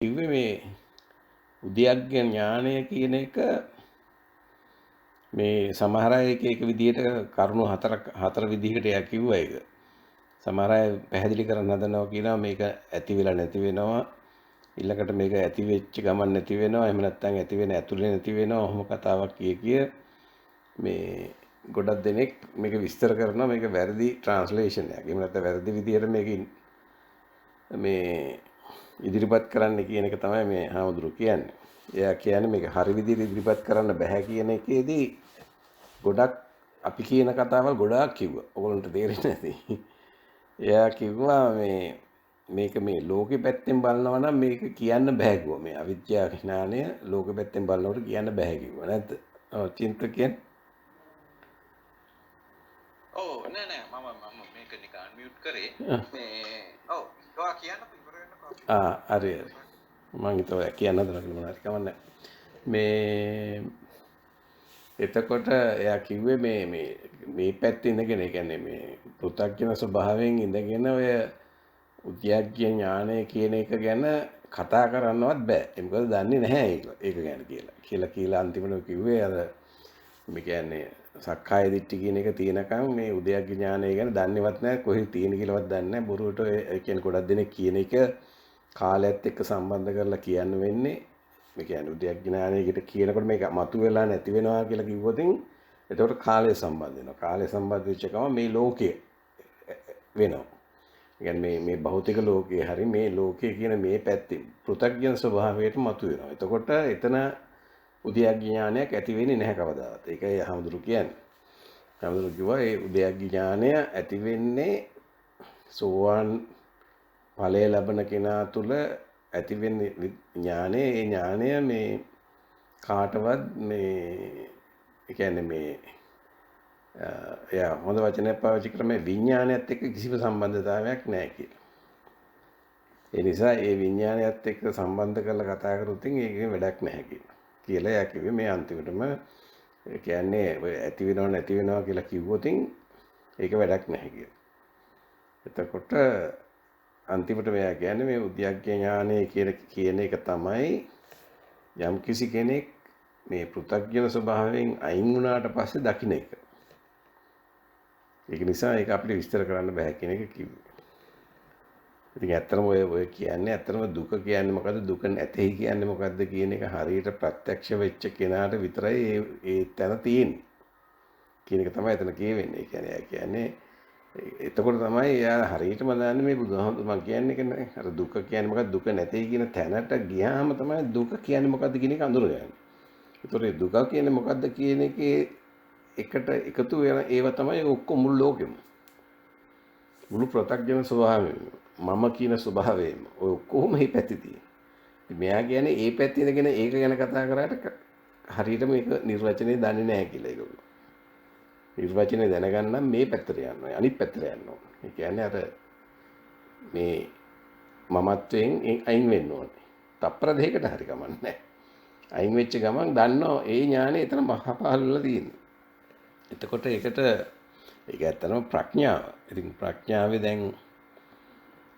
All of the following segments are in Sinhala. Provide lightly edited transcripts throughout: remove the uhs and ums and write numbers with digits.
කිව්වේ මේ උද්‍යග්ග ඥානය කියන එක මේ සමහර අය එක විදිහට කරුණු හතර විදිහකට එයා කිව්වා ඒක. සමහර අය පැහැදිලි කරන්න හදනවා කියනවා මේක ඇති වෙලා නැති වෙනවා. ඊළඟට මේක ඇති වෙච්ච ගමන් නැති වෙනවා. එහෙම නැත්නම් ඇති වෙන ඇතුලේ නැති වෙනවා. ඔහොම කතාවක් කිය මේ ගොඩක් දෙනෙක් මේක විස්තර කරනවා මේක වැරදි ට්‍රාන්ස්ලේෂන් එකක්. එහෙම නැත්නම් වැරදි විදිහට මේක මේ ඉදිරිපත් කරන්න කියන එක තමයි මේ හාමුදුරු කියන්නේ. එයා කියන්නේ මේක හරි විදිහට ඉදිරිපත් කරන්න බෑ කියන එකේදී ගොඩක් අපි කියන කතාවල් ගොඩාක් කිව්වා. ඔයගොල්ලන්ට තේරෙන්නේ නැති. එයා කිව්වා මේක මේ ලෝකෙ පැත්තෙන් බලනවා නම් මේක කියන්න බෑ කිව්වා. මේ අවිද්‍යා ඥානය ලෝකෙ පැත්තෙන් බලනකොට කියන්න බෑ කිව්වා. නැද්ද? ඔව් චින්තකයන්. ඔව් නෑ මම මේක නිකන් අන්මියුට් කරේ. මේ ඔව් ඔයා කියන්නකෝ ඉවර වෙනකෝ. හරි. මම හිතුවා කියන්න හදනවා කියලා මොනවාරි කමන්නේ. මේ එතකොට එයා කිව්වේ මේ පැත්තේ ඉඳගෙන ඒ කියන්නේ මේ පෘථග්ජන ස්වභාවයෙන් ඉඳගෙන ඔය උද්‍යග්ග ඥානය කියන එක ගැන කතා කරන්නවත් බෑ. ඒ මොකද දන්නේ නැහැ ඒක ගැන කියලා අන්තිමට කිව්වේ අර මේ කියන්නේ සක්කාය දිට්ඨි කියන එක තියෙනකම් මේ උද්‍යග්ග ඥානය ගැන දන්නේවත් නැහැ. කොහෙද තියෙන කියලාවත් දන්නේ නැහැ. බොරුවට ඒ කියන්නේ ගොඩක් දෙනෙක් කියන එක කාලයත් එක්ක සම්බන්ධ කරලා කියන්න වෙන්නේ. මේ කියන්නේ උද්‍යග්ග ඥානයකට කියනකොට මේක මතුවෙලා නැති වෙනවා කියලා කිව්වොතින් එතකොට කාලය සම්බන්ධ වෙනවා. කාලය සම්බන්ධ වෙච්ච ගමන් මේ ලෝකය වෙනවා. ඒ කියන්නේ මේ භෞතික ලෝකයේ හරි මේ ලෝකයේ කියන මේ පැත්තේ පෘථග්ජන ස්වභාවයට මතුවෙනවා. එතකොට එතන උද්‍යග්ග ඥානයක් ඇති වෙන්නේ නැහැ කවදාවත්. ඒකයි හාමුදුරු කියන්නේ. හාමුදුරු කිව්වා ඒ උද්‍යග්ග ඥානය ඇති වෙන්නේ සෝවාන් ඵලය ලබන කෙනා තුල ඇති වෙන්නේ ඥානය. ඒ ඥානය මේ කාටවත් මේ ඒ කියන්නේ මේ එයා හොඳ වචනයක් පාවිච්චි කරා මේ විඥානයත් එක්ක කිසිම සම්බන්ධතාවයක් නැහැ කියලා. ඒ නිසා ඒ විඥානයත් එක්ක සම්බන්ධ කරලා කතා කරොත් ඒකේ වැඩක් නැහැ කියලා එයා කිව්වේ මේ අන්තිමටම කියන්නේ ඔය ඇති වෙනව නැති වෙනවා කියලා කිව්වොත් ඒක වැඩක් නැහැ කියලා. එතකොට අන්තිමට මෙයා කියන්නේ මේ උද්‍යග්ග ඥානය කියන එක තමයි යම් කිසි කෙනෙක් මේ පෘථග්ජන ස්වභාවයෙන් අයින් වුණාට පස්සේ දකින්න එක. ඒක නිසා ඒක අපිට විස්තර කරන්න බෑ කියන එක කිව්වේ. ඉතින් ඇත්තටම ඔය කියන්නේ ඇත්තටම දුක කියන්නේ මොකද්ද දුක නැtei කියන්නේ මොකද්ද කියන එක හරියට ප්‍රත්‍යක්ෂ වෙච්ච කෙනාට විතරයි ඒ තැන තියෙන්නේ. කියන එක තමයි එතන කියවෙන්නේ. ඒ කියන්නේ එතකොට තමයි එයා හරියටම දන්නේ මේ බුදුහාමුදුරුවෝ මම කියන්නේ අර දුක කියන්නේ මොකක්ද දුක නැtei කියන තැනට ගියාම තමයි දුක කියන්නේ මොකද්ද කියන එක අඳුරගන්නේ. ඒතකොට දුක කියන්නේ මොකද්ද කියන එකේ එකට එකතු වෙන ඒව තමයි ඔක්කොම මුළු ලෝකෙම. මුළු පෘථග්ජන ස්වභාවයම මම කියන ස්වභාවයම ඔය ඔක්කොම මේ පැත්තේ තියෙන. මෙයා කියන්නේ ඒ පැත්තේ ඉඳගෙන ඒක ගැන කතා කරාට හරියට මේක නිර්වචනය දන්නේ නැහැ කියලා ඒගොල්ලෝ. නිර්වචනය දැනගන්න මේ පැත්තට යන්න ඕනේ. අනිත් පැත්තට යන්න ඕනේ. ඒ කියන්නේ අර මේ මමත්වයෙන් අයින් වෙන්න ඕනේ. තප්පර දෙකකට හරි කමන්නේ. අයින් වෙච්ච ගමන් දන්නවා ඒ ඥානෙ එතන මහපහළලා තියෙනවා. එතකොට ඒකට ඒක ඇත්තටම ප්‍රඥාව. ඉතින් ප්‍රඥාවේ දැන්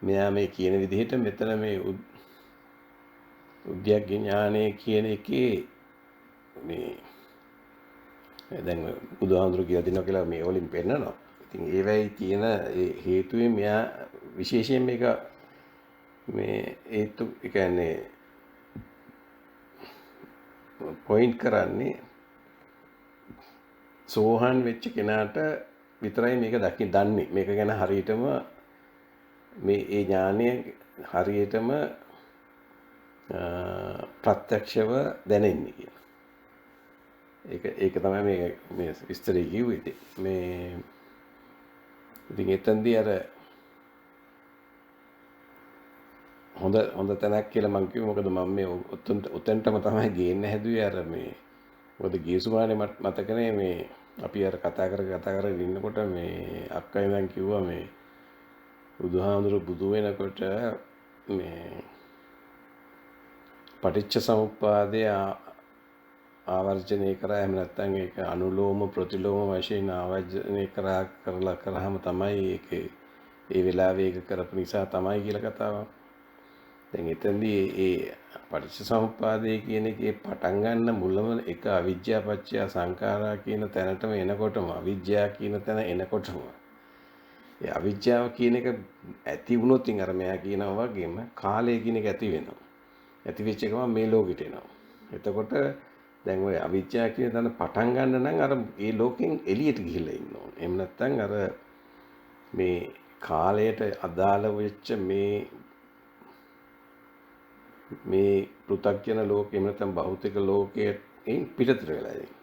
මෙයා මේ කියන විදිහට මෙතන මේ උද්‍යග්ග ඥානය කියන එකේ මේ දැන් බුදුහාමුදුරු කියලා දෙනවා කියලා මේ වලින් පෙන්නනවා. ඉතින් ඒවයි තියෙන ඒ හේතුවෙන් මෙයා විශේෂයෙන් මේක මේ හේතු ඒ කියන්නේ පොයින්ට් කරන්නේ සෝහන් වෙච්ච කෙනාට විතරයි මේක දන්නේ. මේක ගැන හරියටම මේ ඒ ඥානය හරියටම ප්‍රත්‍යක්ෂව දැනෙන්නේ කියලා. ඒක තමයි මේ විස්තරය කිව්වේ. මේ ඉතින් එතෙන්දී අර හොඳ තැනක් කියලා මම කිව්වේ මොකද මම මේ උතෙන්ටම තමයි ගේන්න හැදුවේ අර මේ මොකද ගියසුමානේ මතකනේ මේ අපි අර කතා කරගෙන ඉන්නකොට මේ අක්කා ඉඳන් කිව්වා මේ බුදුහාමුදුරු බුදු වෙනකොට මේ පටිච්ච සමුප්පාදය ආවර්ජනය කරා එහෙම නැත්නම් ඒක අනුලෝම ප්‍රතිලෝම වශයෙන් ආවර්ජනය කරාම තමයි ඒකේ ඒ වෙලාවේ ඒක කරපු නිසා තමයි කියලා කතාවක්. දැන් එතනදී ඒ පටිච්චසමුප්පාදය කියන එකේ පටන් ගන්න මුලම එක අවිජ්ජා පත්‍ය සංඛාරා කියන තැනටම එනකොටම අවිජ්ජා කියන තැන එනකොටම ඒ අවිජ්ජාව කියන එක ඇති වුණොත් ඉතින් අර මෙයා කියනවා වගේම කාලය කියන එක ඇති වෙනවා. ඇති වෙච්ච එකම මේ ලෝකෙට එනවා. එතකොට දැන් ওই අවිජ්ජා කියන තැන පටන් ගන්න නම් අර ඒ ලෝකෙන් එළියට ගිහිල්ලා ඉන්න ඕනේ. එහෙම නැත්නම් අර මේ කාලයට අදාළ වෙච්ච මේ පෘථග්ජන ලෝකෙම නැත්නම් භෞතික ලෝකයෙන් පිටතට වෙලා ඉන්නේ.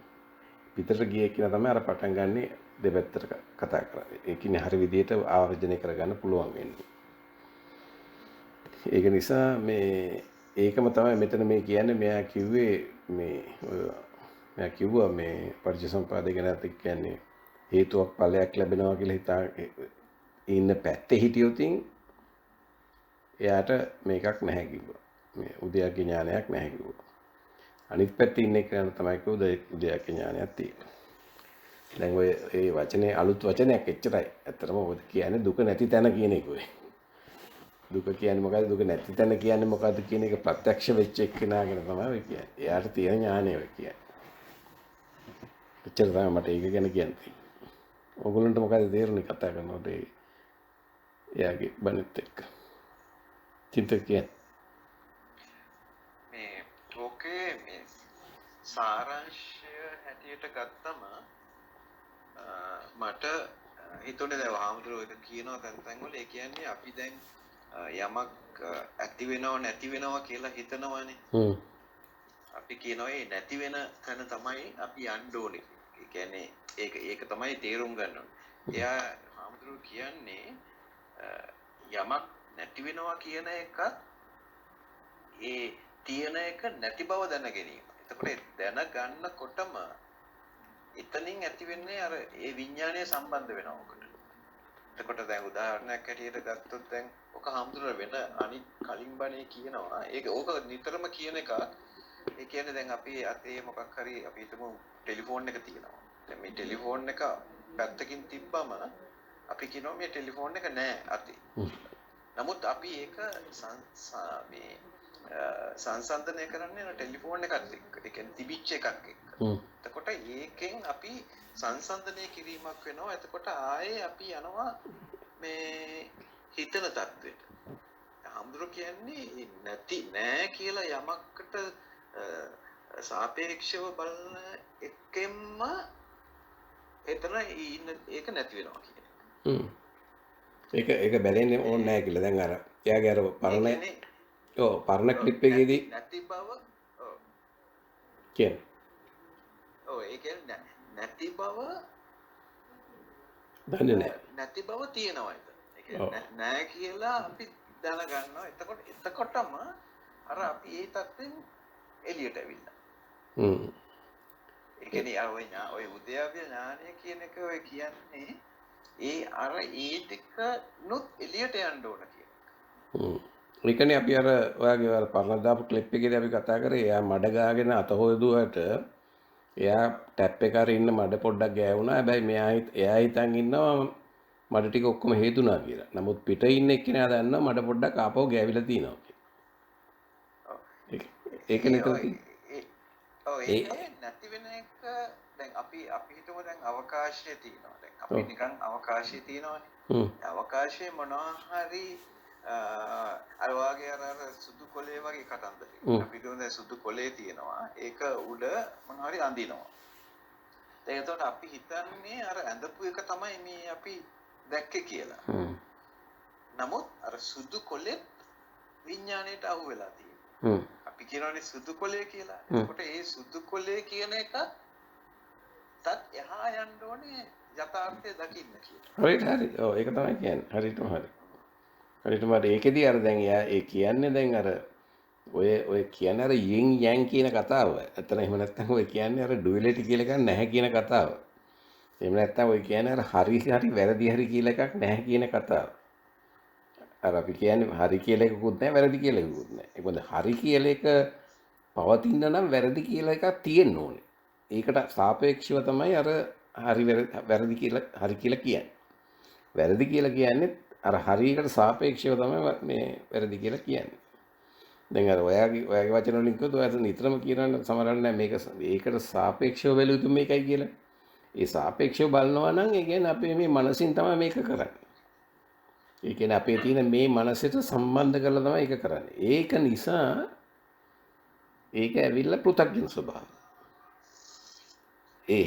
පිටතට ගියේ කියන තමයි අර පටන් ගන්නෙ දෙපැත්තට කතා කරන්නේ. ඒ කියන්නේ හරි විදිහට ආවර්ජනය කරගන්න පුළුවන් වෙන්නේ. ඒක නිසා ඒකම තමයි මෙතන මේ කියන්නේ මෙයා කිව්වේ මෙයා කිව්වා මේ පටිච්චසමුප්පාදය ගැන කියන්නේ හේතුවක් ඵලයක් ලැබෙනවා කියලා හිතා ඉන්න පැත්තේ හිටියොත් එයාට මේකක් නැහැ කිව්වා. මේ උද්‍යප්ප ඥානයක් නැහැ කිව්වා. අනිත් පැත්තේ ඉන්න කෙනා තමයි කිව්වා උද්‍යප්ප ඥානයක් තියෙනවා. දැන් ඔය ඒ වචනේ අලුත් වචනයක් එච්චරයි. ඇත්තටම ඔය කියන්නේ දුක නැති තැන කියන එක ඔය. දුක කියන්නේ මොකද්ද? දුක නැති තැන කියන්නේ මොකද්ද කියන එක ප්‍රත්‍යක්ෂ වෙච්ච එක්කෙනාගෙන තමයි ඔය කියන්නේ. එයාට තියෙන ඥානය ඔය කියන්නේ. එච්චර තමයි මට ඒක ගැන කියන්නේ. ඔයගොල්ලන්ට මොකද තේරුනේ කතා කරනකොට එයාගේ බණිත් එක්ක. චින්තකයන් මේ ඕකේ මේ සාරාංශය හැටියට ගත්තම මට හිතුනේ දැන් වහාමුදුරුවෝ එක කියනවා තැන් වල ඒ කියන්නේ අපි දැන් යමක් ඇති වෙනව නැති වෙනවා කියලා හිතනවානේ. අපි කියනවා ඒ නැති වෙන තැන තමයි අපි යන්න ඕනේ. ඒ කියන්නේ ඒක තමයි තේරුම් ගන්න ඕනේ. එයා වහාමුදුරුවෝ කියන්නේ යමක් නැති වෙනවා කියන එකත් ඒ තියෙන එක නැති බව දැන ගැනීම. එතකොට දැනගන්නකොටම එතනින් ඇති වෙන්නේ අර ඒ විඥානය සම්බන්ධ වෙනවා ඔකට. එතකොට දැන් උදාහරණයක් හැටියට ගත්තොත් දැන් ඔක හම්දුර වෙන අනිත් කලින් බණේ කියනවා. ඕක නිතරම කියන එක. ඒ කියන්නේ දැන් අපි අතේ මොකක් හරි අපි හිතමු ටෙලිෆෝන් එක තියෙනවා. දැන් මේ ටෙලිෆෝන් එක පැත්තකින් තිබ්බම අපි කියනවා මේ ටෙලිෆෝන් එක නෑ අතේ. නමුත් අපි ඒක සංසන්දනය කරන්නේ ටෙලිෆෝන් එකත් එක්ක. ඒ කියන්නේ තිබිච්ච එකක් එක්ක. එතකොට ඒකෙන් අපි සංසන්දනය කිරීමක් වෙනවා. එතකොට ආයේ අපි යනවා මේ හිතන தത്വෙට. හම්දුර කියන්නේ නැති නෑ කියලා යමකට සාපේක්ෂව බලන එකෙන්ම එතන ඒක නැති වෙනවා කියන්නේ. ඒක බැලෙන්නේ ඕනේ නැහැ කියලා. දැන් අර එයාගේ අර පරණ ක්ලිප් එකේදී නැති බව කියන්නේ. ඒ කියන්නේ නැති බව දන්නේ නැහැ. නැති බව තියෙනවා ඒක. ඒ කියන්නේ නැහැ කියලා අපි දැනගන්නවා. එතකොටම අර අපි ඒ තත්ත්වෙන් එළියට ඇවිල්ලා. ඒ කියන්නේ ඔය උද්‍යප්ප ඥානය කියන එක ඔය කියන්නේ ඒ දෙක නොත් එළියට යන්න ඕන කියන එක. ඒකනේ අපි අර ඔයාගේ අර පරණ දාපු ක්ලිප් එකේදී අපි කතා කරේ එයා මඩ ගාගෙන අත හොයදුවට එයා ටැප් එක අර ඉන්න මඩ පොඩ්ඩක් ගෑවුණා. හැබැයි එයා හිතන් ඉන්නවා මඩ ටික ඔක්කොම හේතුණා කියලා. නමුත් පිට ඉන්න එක්කෙනා දන්නවා මඩ පොඩ්ඩක් ආපහු ගෑවිලා තියෙනවා කියලා. ඒක නේද? ඒක නැති වෙන එක දැන් අපි හිතමු දැන් අවකාශය තියෙනවා. දැන් අපි නිකන් අවකාශය තියෙනවානේ. අවකාශයේ මොනවා හරි අර වාගේ අර සුදු කොලේ වගේ කතන්දරේ. අපි කියමු දැන් සුදු කොලේ තියෙනවා. ඒක උඩ මොනවා හරි අඳිනවා. දැන් එතකොට අපි හිතන්නේ අර ඇඳපු එක තමයි මේ අපි දැක්කේ කියලා. නමුත් අර සුදු කොලෙත් විඥාණයට අහු වෙලා තියෙනවා. අපි කියනවානේ සුදු කොලේ කියලා. එතකොට ඒ සුදු කොලේ කියන එක තත් එහා යන්න ඕනේ යථාර්ථය දකින්න කියලා. හරි. ඔව් ඒක තමයි කියන්නේ. හරියටම හරි. හරියටම ඒකෙදී අර දැන් එයා ඒ කියන්නේ දැන් අර ඔය කියන්නේ අර යෙන් යන් කියන කතාව. ඇත්තට එහෙම නැත්නම් ඔය කියන්නේ අර ඩුවැලිටි කියලා එකක් නැහැ කියන කතාව. එහෙම නැත්නම් ඔය කියන්නේ අර හරි වැරදි කියලා එකක් නැහැ කියන කතාව. අර අපි කියන්නේ හරි කියලා එකකුත් නැහැ වැරදි කියලා එකකුත් නැහැ. ඒ කියන්නේ හරි කියලා එක පවතින නම් වැරදි කියලා එකක් තියෙන්න ඕනේ. ඒකට සාපේක්ෂව තමයි අර හරි වැරදි කියලා හරි කියලා කියන්නේ. වැරදි කියලා කියන්නේ අර හරියකට සාපේක්ෂව තමයි මේ වැරදි කියලා කියන්නේ. දැන් අර ඔයාගේ වචන වලින් කිව්වොත් ඔයා නිතරම කියනවා සමහරවල් නෑ මේක ඒකට සාපේක්ෂව බැලුව යුතු මේකයි කියලා. ඒ සාපේක්ෂව බලනවා නම් ඒ කියන්නේ අපේ මේ මනසින් තමයි මේක කරන්නේ. ඒ කියන්නේ අපේ තියෙන මේ මනසට සම්බන්ධ කරලා තමයි ඒක කරන්නේ. ඒක නිසා ඒක ඇවිල්ලා පෘථග්ජන ස්වභාවය. ඒ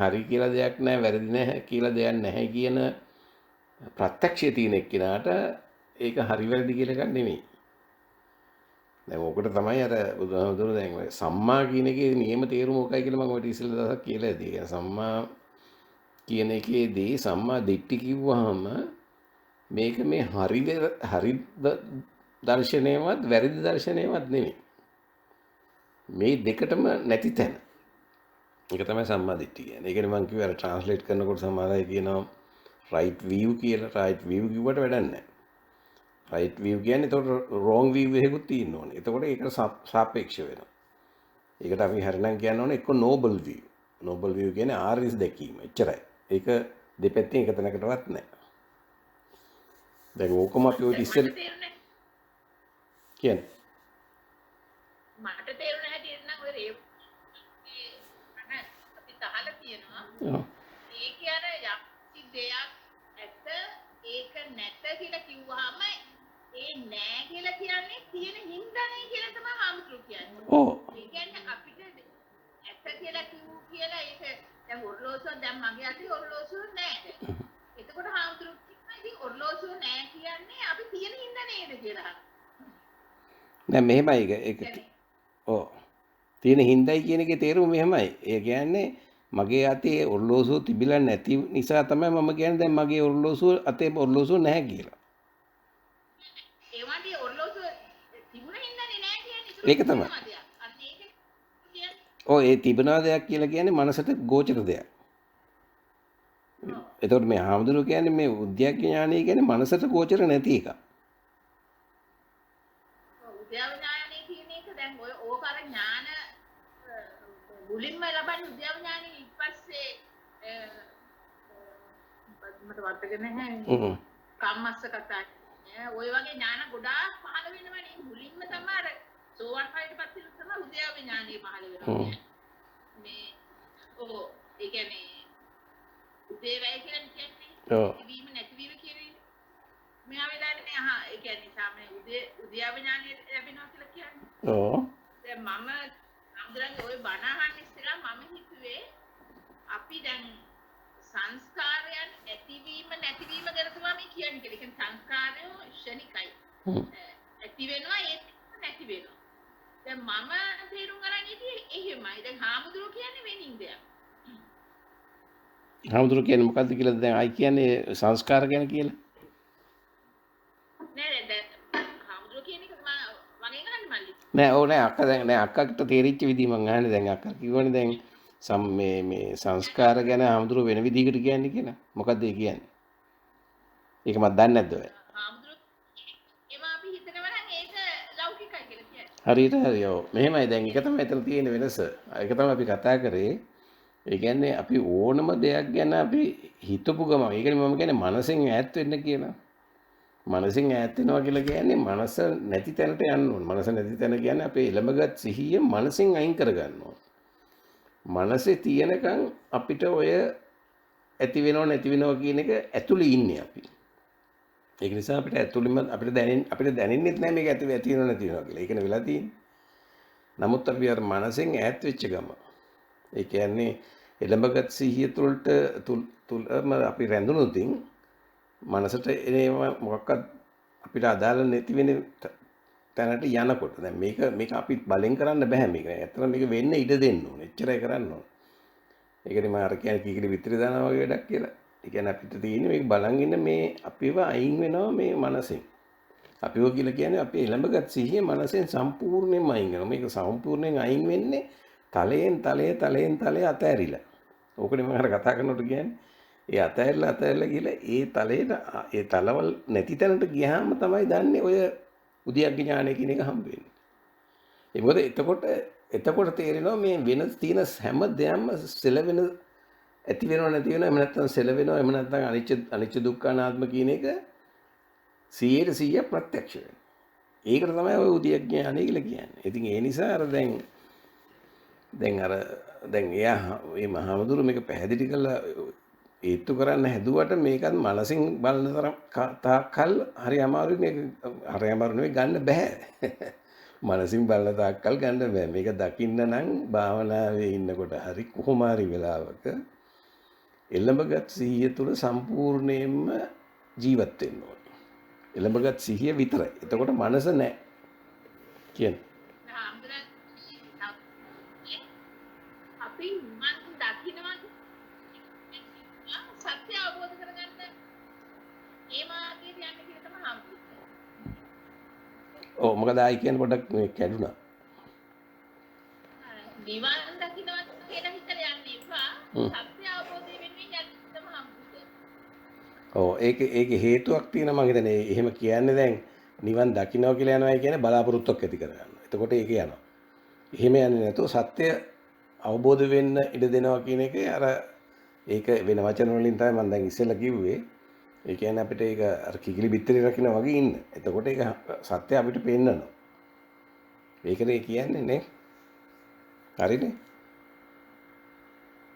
හරි කියලා දෙයක් නැහැ, වැරදි නැහැ කියලා දෙයක් නැහැ කියන ප්‍රත්‍යක්ෂය තියෙන එක්කිනාට ඒක හරි වැරදි කියලා එකක් නෙමෙයි. දැන් ඕකට තමයි අර බුදුහාමුදුරුවෝ දැන් ඔය සම්මා කියන එකේ නියම තේරුම මොකයි කියලා මම ඔය ඉස්සෙල්ලා දවසක් කියලා ඇති. ඒ සම්මා කියන එකේදී සම්මා දිට්ඨි කිව්වහම මේක මේ හරි දර්ශනයවත් වැරදි දර්ශනයවත් නෙමෙයි. මේ දෙකටම නැති තැන. ඒක තමයි සම්මා දිට්ඨිය කියන්නේ. ඒකනේ මම කිව්වේ අර ට්‍රාන්ස්ලේට් කරනකොට සමහර අය කියනවා right view කියලා. right view කිව්වට වැඩක් නැහැ. right view කියන්නේ එතකොට wrong view එකකුත් තියෙන්න ඕනේ. එතකොට ඒකට සාපේක්ෂ වෙනවා. ඒකට අපි හරිනම් කියන්න ඕනේ එක්ක noble view. noble view කියන්නේ ආර්යස් දැකීම. එච්චරයි. ඒක දෙපැත්තෙන් එක තැනකටවත් නැහැ. දැන් ඕකම අපි ඔය ඉස්සෙල් කියන්නේ මට තේරුණ හැටියට නම් ඔය මට අපි තහලා තියෙනවා ඒ කියන්නේ යම් දෙයක් ඇත්ත ඒක නැත කියලා කිව්වහම ඒ නෑ කියලා කියන්නේ තියෙන හින්දානේ කියලා තමයි හාමුදුරු කියන්නේ. ඔව්. ඒ කියන්නේ අපිට ඇත්ත කියලා කිව්ව කියලා ඒක දැන් ඔරලෝසුව දැන් මගේ අතේ ඔරලෝසුව නෑ. එතකොට හාමුදුරු කියනවා ඉතින් ඔරලෝසුව නෑ කියන්නේ අපි තියෙන හින්දා නේද කියලා. නෑ මෙහෙමයි ඒක ඔව් තියෙන හින්දායි කියන එකේ තේරුම මෙහෙමයි. ඒ කියන්නේ මගේ අතේ ඔරලෝසුව තිබිලා නැති නිසා තමයි මම කියන්නේ දැන් මගේ ඔරලෝසුව අතේ ඔරලෝසුව නැහැ කියලා. ඒ වගේ ඔරලෝසුව තිබුණ හින්දානේ නෑ කියන්නේ. ඒක තමයි. ඔව් ඒ තිබුණා දෙයක් කියලා කියන්නේ මනසට ගෝචර දෙයක්. එතකොට මේ හාමුදුරුවෝ කියන්නේ මේ උද්‍යප්ප ඥානය කියන්නේ මනසට ගෝචර නැති එකක්. උද්‍යප්ප ඥානය කියන එක දැන් ඔය ඕක අර ඥාන මුලින්ම ලබන්නේ උද්‍යප්ප ඥානෙ ඊපස්සේ මට වර්තක නැහැ. කම්මස්ස කතා. ඔය වගේ ඥාන ගොඩාක් පහළ වෙනවනේ මුලින්ම තමයි අර සෝවන් ෆයිට් පස්සේ තමයි උද්‍යප්ප ඥානෙ පහළ වෙනවා. මේ ඔව් ඒ කියන්නේ උදේවැය කියන්නේ ඉවීම නැතිවීම කියන්නේ මෙහා වෙලාවේ ඒ කියන්නේ සාමාන්‍ය උද්‍යප්ප ඥානෙ ලැබෙනවා කියලා කියන්නේ. ඔව්. දැන් මම අම්දරගේ ওই බණ අහන්න ඉස්සෙල්ලා මම හිතුවේ අපි දැන් සංස්කාරයන් ඇතිවීම නැතිවීම ගැන තමයි මේ කියන්නේ කියලා. ඒ කියන්නේ සංස්කාරය ශනිකයි. ඇති වෙනවා ඒක නැති වෙනවා. දැන් මම තේරුම් ගන්න ඉතින් එහෙමයි. දැන් හාමුදුරුවෝ කියන්නේ වෙනින් දෙයක්. හාමුදුරුවෝ කියන්නේ මොකද්ද කියලා දැන් ආයි කියන්නේ සංස්කාර ගැන කියලා. නෑ දැන් හාමුදුරුවෝ කියන එක මගේ ගහන්නේ මල්ලි. නෑ ඕ නෑ අක්කා දැන් නෑ අක්කට තේරිච්ච විදිහ මං අහන්නේ දැන් අක්කා කිව්වනේ දැන් මේ සංස්කාර ගැන හාමුදුරුවෝ වෙන විදිහකට කියන්නේ කියලා. මොකද්ද ඒ කියන්නේ? ඒක මම දන්නේ නැද්ද ඔය? හරියට හරි ඔව් මෙහෙමයි දැන් ඒක තමයි එතන තියෙන වෙනස. ඒක තමයි අපි කතා කරේ. ඒ කියන්නේ අපි ඕනම දෙයක් ගැන අපි හිතපු ගමන් ඒ කියන්නේ මම කියන්නේ මනසෙන් ඈත් වෙන්න කියලා. මනසෙන් ඈත් වෙනවා කියලා කියන්නේ මනස නැති තැනට යන්න ඕන. මනස නැති තැන කියන්නේ අපේ එළඹගත් සිහිය මනසෙන් අයින් කරගන්න ඕන. මනසේ තියෙනකන් අපිට ඔය ඇති වෙනව නැති වෙනව කියන එක ඇතුළේ ඉන්නේ අපි. ඒක නිසා අපිට ඇතුළෙම අපිට දැනෙන්නේ නැහැ මේක ඇති වෙනව නැති වෙනව කියලා. ඒකනේ වෙලා තියෙන්නේ. නමුත් අපි අර මනසෙන් ඈත් වෙච්ච ගම. ඒ කියන්නේ එළඹගත් සිහිය තුලම අපි රැඳුනොත් මනසට එනේම මොකක්වත් අපිට අදාළ නැති වෙන තැනට යනකොට දැන් මේක අපි බලෙන් කරන්න බෑ මේක. ඇත්තටම මේක වෙන්න ඉඩ දෙන්න ඕනේ. එච්චරයි කරන්න ඕනේ. ඒකනේ මම අර කියන්නේ කීකිලි විතරේ දානවා වගේ වැඩක් කියලා. ඒ කියන්නේ අපිට තියෙන්නේ මේක බලන් ඉන්න මේ අපිව අයින් වෙනවා මේ මනසෙන්. අපිව කියලා කියන්නේ අපි එළඹගත් සිහිය මනසෙන් සම්පූර්ණයෙන්ම අයින් වෙනවා. මේක සම්පූර්ණයෙන් අයින් වෙන්නේ තලයෙන් තලයේ අතෑරිලා. ඕකනේ මම අර කතා කරනකොට කියන්නේ ඒ අතෑරිලා කියලා ඒ තලයට ඒ තලවල් නැති තැනට ගියාම තමයි දන්නේ ඔය උද්‍යප්ප ඥානය කියන එක හම්බ වෙන්නේ. ඒ මොකද එතකොට තේරෙනවා මේ වෙන තියෙන හැම දෙයක්ම සෙලවෙන ඇති වෙනව නැති වෙනව එහෙම නැත්නම් සෙලවෙනව එහෙම නැත්නම් අනිච්ච දුක්ඛ අනාත්ම කියන එක 100% ප්‍රත්‍යක්ෂ වෙනවා. ඒකට තමයි ඔය උද්‍යග්ඥානය කියලා කියන්නේ. ඉතින් ඒ නිසා අර දැන් දැන් එයා මේ මහාමුදුරු මේක පැහැදිලි කරලා ඒත්තු කරන්න හැදුවට මේකත් මනසින් බලන තරම් තාක්කල් හරි අමාරුයි. මේක හරි අමාරු නෙවෙයි, ගන්න බෑ. මනසින් බලන තාක්කල් ගන්න බෑ. මේක දකින්න නම් භාවනාවේ ඉන්නකොට හරි කොහොම හරි වෙලාවක එළඹගත් සිහිය තුළ සම්පූර්ණයෙන්ම ජීවත් වෙන්න ඕනේ. එළඹගත් සිහිය විතරයි. එතකොට මනස නැහැ කියන්නේ. අපි මන් දකින්නවා සත්‍ය අවබෝධ කරගන්න ඒ මාර්ගයේ යන්න කියලා තමයි හම්බුනේ. ඔව් මොකද ආයි කියන්නේ පොඩ්ඩක් මේ කැඩුනා. නිවන් දකින්නවා කියලා හිතලා යන්න එපා. සත්‍ය අවබෝධය වෙනුවෙන් යන්න තමයි හම්බුනේ. ඔව් ඒක හේතුවක් තියෙනවා. මම හිතන්නේ එහෙම කියන්නේ දැන් නිවන් දකින්නවා කියලා යනවා කියන්නේ බලාපොරොත්තුවක් ඇති කරගන්න. එතකොට ඒක යනවා. එහෙම යන්නේ නැතුව සත්‍ය අවබෝධ වෙන්න ඉඩ දෙනවා කියන එක අර ඒක වෙන වචන වලින් තමයි මම දැන් ඉස්සෙල්ලා කිව්වේ. ඒ කියන්නේ අපිට ඒක අර කිකිලි බිත්තරේ රකින්න වගේ ඉන්න. එතකොට ඒක සත්‍ය අපිට පෙන්නනවා. ඒකනේ කියන්නේ නේ. හරිනේ.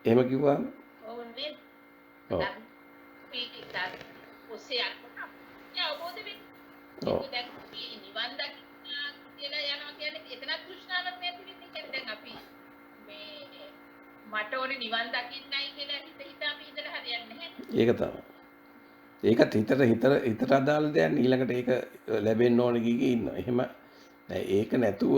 එහෙම කිව්වම ඔව් නේ. ඔව්. මේක ඔස්සේ යන්න අවබෝධ වෙන්න. ඔව්. දැන් නිවන් දකින්න කියලා යනවා කියන්නේ එතනත් තෘෂ්ණාවක් නැති වෙන්නේ. කියන්නේ දැන් අපි මේ මට ඕනේ නිවන් දකින්නයි කියලා හිත අපි ඉඳලා හරියන්නේ නැහැ. ඒක තමයි. ඒකත් හිතට අදාළ දෙයක් ඊළඟට ඒක ලැබෙන්න ඕන කීකී ඉන්නවා. එහෙම දැන් ඒක නැතුව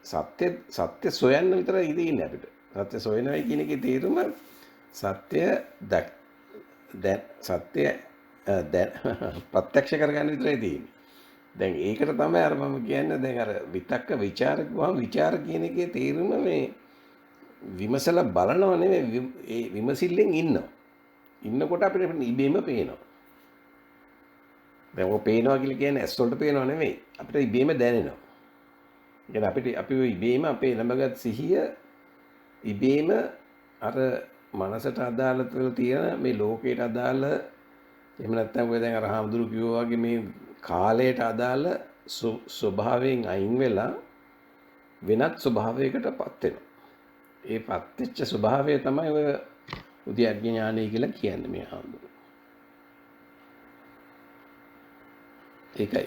සත්‍ය සොයන්න විතරයි ඉතින් අපිට. සත්‍ය සොයනවයි කියන එකේ තේරුම සත්‍ය ප්‍රත්‍යක්ෂ කරගන්න විතරයි තියෙන්නේ. දැන් ඒකට තමයි අර මම කියන්නේ දැන් අර විතක්ක ਵਿਚාර කිව්වම විචාර කියන එකේ තේරුම මේ විමසලා බලනව නෙමෙයි, ඒ විමසිල්ලෙන් ඉන්නවා. ඉන්නකොට අපිට ඉබේම පේනවා. දැන් ඔය පේනවා කියලා කියන්නේ ඇස් වලට පේනව නෙමෙයි. අපිට ඉබේම දැනෙනවා. කියන්නේ අපි ඉබේම අපේ ළඟගත් සිහිය ඉබේම අර මනසට අදාළ කරලා තියෙන මේ ලෝකයට අදාළ එහෙම නැත්නම් ඔය දැන් අර හාමුදුරු කිව්වා වගේ මේ කාලයට අදාළ ස්වභාවයෙන් අයින් වෙලා වෙනත් ස්වභාවයකටපත් වෙනවා. ඒ පත්වෙච්ච ස්වභාවය තමයි ඔය උද්‍යග්ඥ ඥානය කියලා කියන්නේ මේ හාමුදුරු. ඒකයි.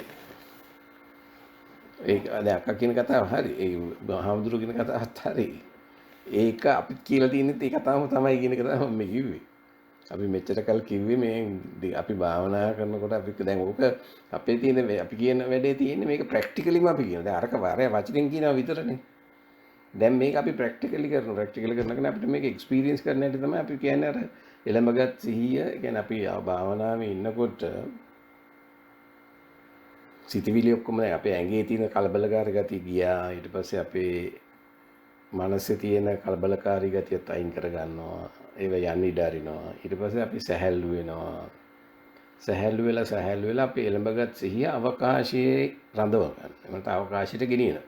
ඒක දැන් අක්කා කියන කතාව හරි. ඒ හාමුදුරු කියන කතාවත් හරි. ඒක අපිත් කියලා තියෙනෙත් ඒ කතාවම තමයි කියන එක තමයි මම කිව්වේ. අපි මෙච්චර කල් කිව්වේ මේ අපි භාවනා කරනකොට අපි දැන් ඕක අපේ තියෙන අපි කියන වැඩේ තියෙන්නේ මේක ප්‍රැක්ටිකලිම අපි කියනවා. දැන් අරක වාරය වචනෙන් කියනවා විතරනේ. දැන් මේක අපි ප්‍රැක්ටිකලි කරනවා. ප්‍රැක්ටිකලි කරනකන අපිට මේක එක්ස්පීරියන්ස් කරන්න හැටි තමයි අපි කියන්නේ අර එළඹගත් සිහිය. කියන්නේ අපි භාවනාවේ ඉන්නකොට සිතවිලි ඔක්කොම දැන් අපේ ඇඟේ තියෙන කලබලකාරී ගතිය ගියා. ඊට පස්සේ අපේ මනසේ තියෙන කලබලකාරී ගතියත් අයින් කරගන්නවා. ඒව යන්න ඉඩ අරිනවා. ඊට පස්සේ අපි සැහැල්ලු වෙනවා. සැහැල්ලු වෙලා අපි එළඹගත් සිහිය අවකාශයේ රඳව ගන්න. එමත් අවකාශයට ගෙනියනවා.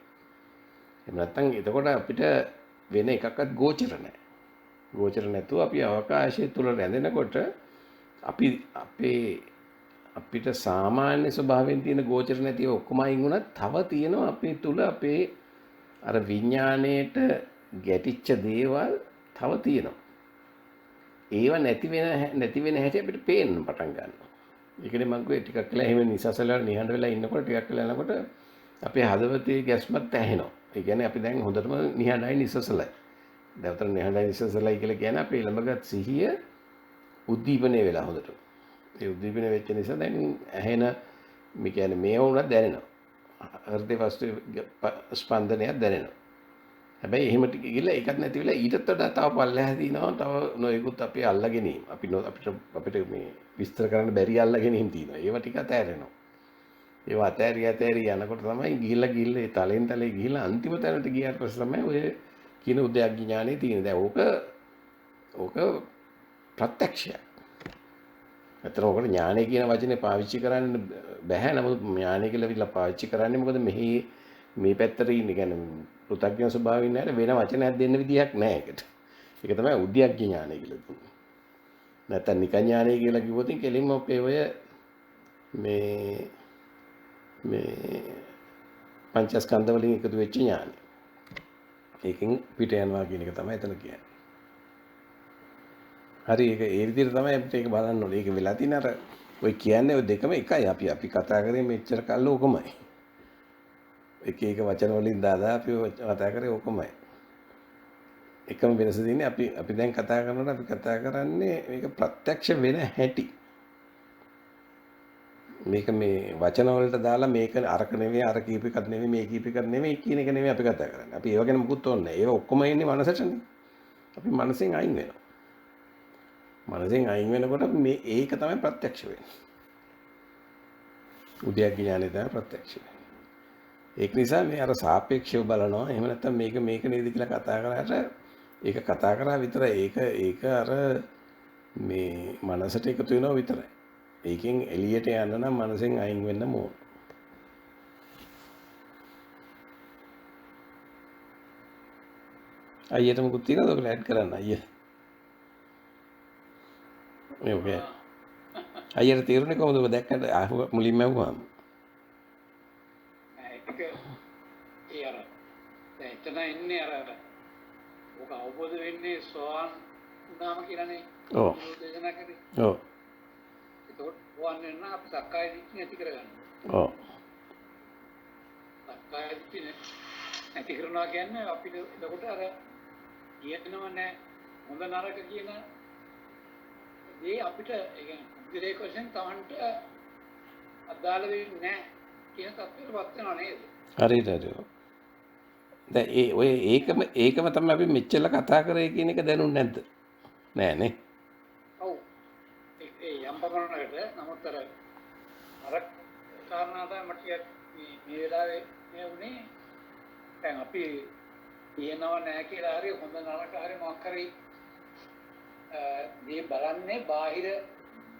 එහෙම නැත්නම් එතකොට අපිට වෙන එකක්වත් ගෝචර නැහැ. ගෝචර නැතුව අපි අවකාශය තුල රැඳෙනකොට අපිට සාමාන්‍ය ස්වභාවයෙන් තියෙන ගෝචර නැතිව ඔක්කොම අයින් වුණත් තව තියෙනවා අපේ තුල අපේ අර විඥාණයට ගැටිච්ච දේවල් තව තියෙනවා. ඒව නැති වෙන හැටි අපිට පේන්න පටන් ගන්නවා. ඒකනේ මම කිව්වේ ටිකක් වෙලා එහෙම නිසසලා නිහඬ වෙලා ඉන්නකොට ටිකක් වෙලා යනකොට අපේ හදවතේ ගැස්මත් ඇහෙනවා. ඒ කියන්නේ අපි දැන් හොඳටම නිහඬයි නිසසලයි. දැන් උතන නිහඬයි නිසසලයි කියලා කියන්නේ අපේ ළඟගත් සිහිය උද්දීපනය වෙලා හොඳට. ඒ උද්දීපනය වෙච්ච නිසා දැන් ඇහෙන මේ කියන්නේ මේ වුණත් දැනෙනවා. හෘද ස්පන්දනයක් දැනෙනවා. හැබැයි එහෙම ටික ගිහලා ඒකත් නැති වෙලා ඊටත් වඩා තව පල්ලෙහා දිනවා. තව නොයෙකුත් අපේ අල්ලගැනීම. අපිට මේ විස්තර කරන්න බැරි අල්ලගැනීම් තියෙනවා. ඒවා ටික අතහැරෙනවා. ඒවා අතහැරි යනකොට තමයි ගිහිල්ලා ඒ තලෙන් තලේ ගිහිල්ලා අන්තිම තැනට ගියාට පස්සේ තමයි ඔය කියන උද්‍යග්ඥ ඥානෙ තියෙන්නේ. දැන් ඕක ප්‍රත්‍යක්ෂයක්. අතන ඔකට ඥානය කියන වචනේ පාවිච්චි කරන්න බෑ. නමුත් ඥානය කියලා විලා පාවිච්චි කරන්නේ මොකද මේ පැත්තට ඉන්නේ. කියන්නේ පෘථග්ජන ස්වභාවයෙන් නෑර වෙන වචනයක් දෙන්න විදියක් නෑ ඒකට. ඒක තමයි උද්‍යග්ඥ ඥානය කියලා කියන්නේ. නැත්තම් නිකන් ඥානය කියලා කිව්වොත් කෙලින්ම අපේ ඔය මේ මේ පංචස්කන්ධ වලින් එකතු වෙච්ච ඥානය. ඒකෙන් පිට යනවා කියන එක තමයි එතන කියන්නේ. හරි ඒක ඒ විදිහට තමයි අපිට ඒක බලන්න ඕනේ. ඒක වෙලා තියෙන අර ඔය කියන්නේ ඔය දෙකම එකයි. අපි කතා කරේ මෙච්චර කල් ඕකමයි. එක වචන වලින් දාලා අපි කතා කරේ ඕකමයි. එකම වෙනස තියෙන්නේ අපි දැන් කතා කරනකොට අපි කතා කරන්නේ මේක ප්‍රත්‍යක්ෂ වෙන හැටි. මේක මේ වචන වලට දාලා මේක අරක නෙවෙයි අර කීප එකක් නෙවෙයි මේ කීප එකක් නෙවෙයි කියන එක නෙවෙයි අපි කතා කරන්නේ. අපි ඒව ගැන මුකුත් ඕනේ නැහැ. ඒව ඔක්කොම ඉන්නේ මනසටනේ. අපි මනසෙන් අයින් වෙනවා. මනසෙන් අයින් වෙනකොට මේ ඒක තමයි ප්‍රත්‍යක්ෂ වෙන්නේ. උද්‍යග්ග ඥානය තමයි ප්‍රත්‍යක්ෂ වෙන්නේ. ඒක නිසා මේ අර සාපේක්ෂව බලනවා. එහෙම නැත්නම් මේක නේද කියලා කතා කරාට ඒක කතා කරා විතරයි. ඒක අර මේ මනසට එකතු වෙනවා විතරයි. ඒකෙන් එළියට යන්න නම් මනසෙන් අයින් වෙන්න ඕන. අයියට මොකුත් තියෙනවද ඔයගොල්ලෝ ඇඩ් කරන්න අයිය? මේ ඔකේ. අයියට තේරුනේ කොහොමද ඔබ දැක්කට මුලින්ම ඇහුවාම? ඒක ඒ අර එතන ඉන්නේ අර ඔක අවබෝධ වෙන්නේ සෝවාන් වුණාම කියලානේ. ඔව්. දේශනා කරේ. ඔව්. ඒකෝට වන්නේ නම් අපි සක්කාය දිට්ඨිය නැති කරගන්න. ඔව්. සක්කාය දිට්ඨිය නැති කරනවා කියන්නේ අපිට එතකොට අර කියනව නෑ හොඳ නරක කියන දේ අපිට ඒ කියන්නේ උද්දේශ වශයෙන් Tamanට අදාළ වෙන්නේ නෑ කියන තත්ත්වයටපත් වෙනව නේද? හරියට හරියට. දැන් ඒකම තමයි අපි මෙච්චර කතා කරේ කියන එක දැනුන්නේ නැද්ද? නෑනේ. ඔව්. ඒ යම් ප්‍රමාණයකට නමුත් අර කාරණා තමයි මට මේ වෙලාවේ මේ උනේ දැන් අපි කියනව නැහැ කියලා හරි හොඳ නරක හරි මොකක් හරි මේ බලන්නේ බාහිර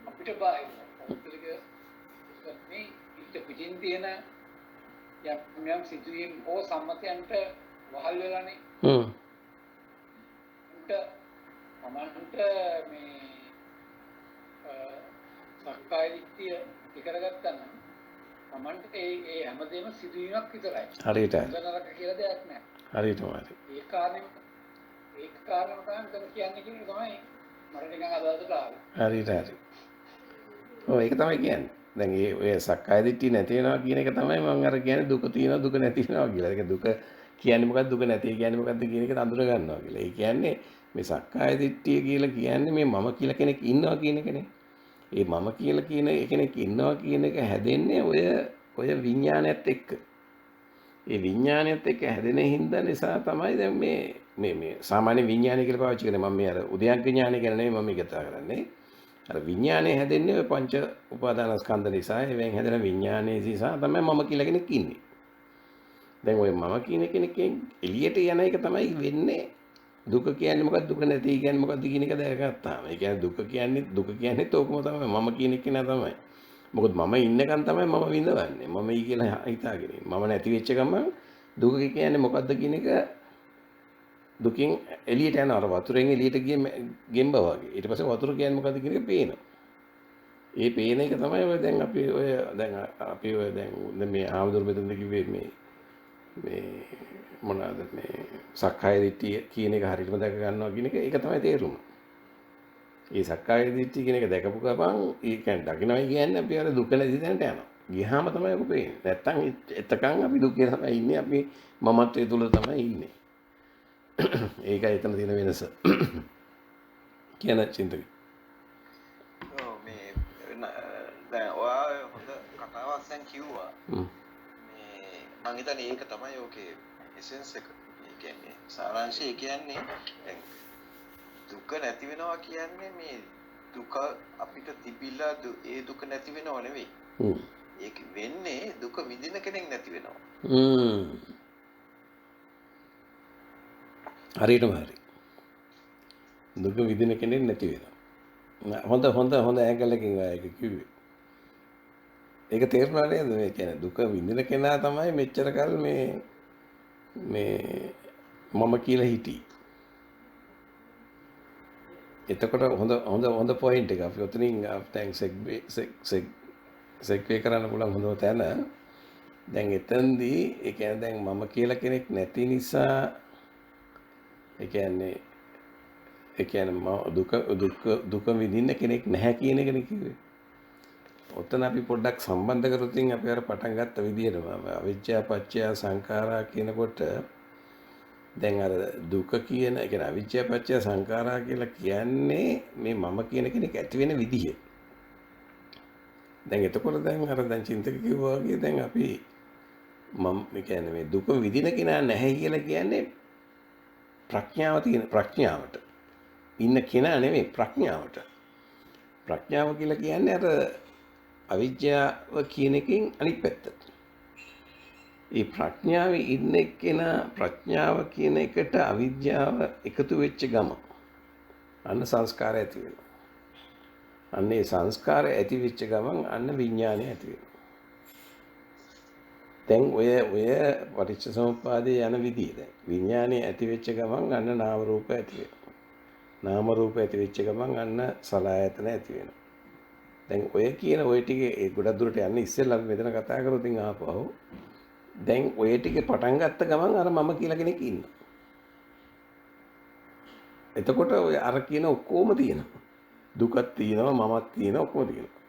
අපිට බාහිර මේ පිටින් තියෙන යම් සිතුවීම් හෝ සම්මතයන්ට වහල් වෙලානේ. මමන්ට මේ සක්කාය දිට්ඨිය ඉකරගත්තා නම් මමන්ට ඒ හැමදේම සිදුවීමක් විතරයි. හරියට. නරක කියලා දෙයක් නැහැ. හරියටම හරි. ඒ කාරණේ තමයි කියන්නේ කියන තමයි මට නිකන් අදහසට ආවේ. හරියට හරි. ඔව් ඒක තමයි කියන්නේ. දැන් ඔය සක්කාය දිට්ඨිය නැති වෙනවා කියන එක තමයි මම අර කියන්නේ දුක තියෙනවා දුක නැති වෙනවා කියලා. ඒක දුක කියන්නේ මොකක්ද දුක නැති කියන්නේ මොකක්ද කියන එක අඳුර ගන්නවා කියලා. ඒ කියන්නේ මේ සක්කාය දිට්ඨිය කියලා කියන්නේ මේ මම කියලා කෙනෙක් ඉන්නවා කියන එකනේ. ඒ මම කියලා කියන කෙනෙක් ඉන්නවා කියන එක හැදෙන්නේ ඔය විඥානයත් එක්ක. ඒ විඥානයත් එක්ක හැදෙන හින්දා නිසා තමයි දැන් මේ සාමාන්‍ය විඥානය කියලා පාවිච්චි කරන්නේ. මම මේ අර උද්‍යග්ග ඥානය ගැන නෙමෙයි මම කතා කරන්නේ. අර විඥානය හැදෙන්නේ ඔය පංච උපාදානස්කන්ධ නිසා. ඒවෙන් හැදෙන විඥානයේ නිසා තමයි මම කියලා කෙනෙක් ඉන්නේ. දැන් ඔය මම කියන කෙනෙක්ගෙන් එළියට යන එක තමයි වෙන්නේ. දුක කියන්නේ මොකක්ද දුක නැති කියන්නේ මොකක්ද කියන එක දැනගත්තාම. ඒ කියන්නේ දුක කියන්නේ තෝකම තමයි මම කියන එක නා තමයි. මොකද මම ඉන්නකන් තමයි මම විඳවන්නේ. මම ඊ කියලා හිතාගෙන ඉන්නේ. මම නැති වෙච්ච ගමන් දුක කියන්නේ මොකද්ද කියන එක දුකින් එළියට යනවා. අර වතුරෙන් එළියට ගිය ගෙම්බ වගේ. ඊට පස්සේ වතුර කියන්නේ මොකද්ද කියන එක පේනවා. ඒ පේන එක තමයි ඔය දැන් අපි දැන් මේ ආමදුර මෙතනද කිව්වේ මේ මොනවාද මේ සක්කාය දිට්ඨිය කියන එක හරියටම දැක ගන්නවා කියන එක ඒක තමයි තේරුම. ඒ සක්කාය දිට්ඨිය කියන එක දැකපු ගමන් ඒ කියන්නේ දකින්නයි කියන්නේ අපි අර දුක නැති තැනට යනවා. ගියාම තමයි ඔක පේන්නේ. නැත්තම් එතකන් අපි දුකේ තමයි ඉන්නේ. අපි මමත්වයේ තුල තමයි ඉන්නේ. ඒකයි එතන තියෙන වෙනස. කියන චින්තකය. ඔව් මේ දැන් ඔයා හොඳ කතාවක් දැන් කිව්වා. මම හිතන්නේ ඒක තමයි ඕකේ එසෙන්ස් එක. ඒ කියන්නේ සාරාංශය කියන්නේ දැන් දුක නැති වෙනවා කියන්නේ මේ දුක අපිට තිබිලා ඒ දුක නැති වෙනව නෙවෙයි. ඒක වෙන්නේ දුක විඳින කෙනෙක් නැති වෙනවා. හරියටම හරි. දුක විඳින කෙනෙක් නැති වෙනවා. හොඳ ඇඟලකින් ඒක කිව්වේ. ඒක තේරුණා නේද මේ කියන්නේ දුක විඳින කෙනා තමයි මෙච්චර කල් මේ මම කියලා හිටියේ. එතකොට හොඳ පොයින්ට් එක අපි ඔතනින් දැන් සෙග්වේ කරන්න පුළුවන් හොඳම තැන දැන් එතනදී ඒ කියන්නේ දැන් මම කියලා කෙනෙක් නැති නිසා ඒ කියන්නේ දුක විඳින්න කෙනෙක් නැහැ කියන එකනේ කිව්වේ. ඔතන අපි පොඩ්ඩක් සම්බන්ධ කරොත් අපි අර පටන් ගත්ත විදිහටම අවිජ්ජා පත්‍ය සංඛාරා කියනකොට දැන් අර දුක කියන ඒ කියන්නේ අවිජ්ජා පත්‍ය සංඛාරා කියලා කියන්නේ මේ මම කියන කෙනෙක් ඇති වෙන විදිහ. දැන් එතකොට දැන් චින්තක කිව්වා වගේ දැන් අපි මම කියන්නේ මේ දුක විඳින කෙනා නැහැ කියලා කියන්නේ ප්‍රඥාවට ඉන්න කෙනා නෙමෙයි ප්‍රඥාවට. ප්‍රඥාව කියලා කියන්නේ අර අවිජ්ජාව කියන එකෙන් අනිත් පැත්ත. ඒ ප්‍රඥාවේ ඉන්න කෙනා ප්‍රඥාව කියන එකට අවිජ්ජාව එකතු වෙච්ච ගම අන්න සංස්කාරය ඇති වෙනවා. අන්න ඒ සංස්කාරය ඇති වෙච්ච ගමන් අන්න විඥානය ඇති වෙනවා. දැන් ඔය පටිච්චසමුප්පාදේ යන විදිය දැන් විඥානය ඇති වෙච්ච ගමන් අන්න නාම රූප ඇති වෙනවා. නාම රූප ඇති වෙච්ච ගමන් අන්න සලආයතන ඇති වෙනවා. දැන් ඔය කියන ඔය ටිකේ ගොඩක් දුරට යන්නේ ඉස්සෙල්ලා අපි මෙතන කතා කරොත් ආපහු දැන් ඔය ටික පටන් ගත්ත ගමන් අර මම කියලා කෙනෙක් ඉන්නවා. එතකොට ඔය අර කියන ඔක්කොම තියෙනවා. දුකක් තියෙනවා මමත් තියෙනවා ඔක්කොම තියෙනවා.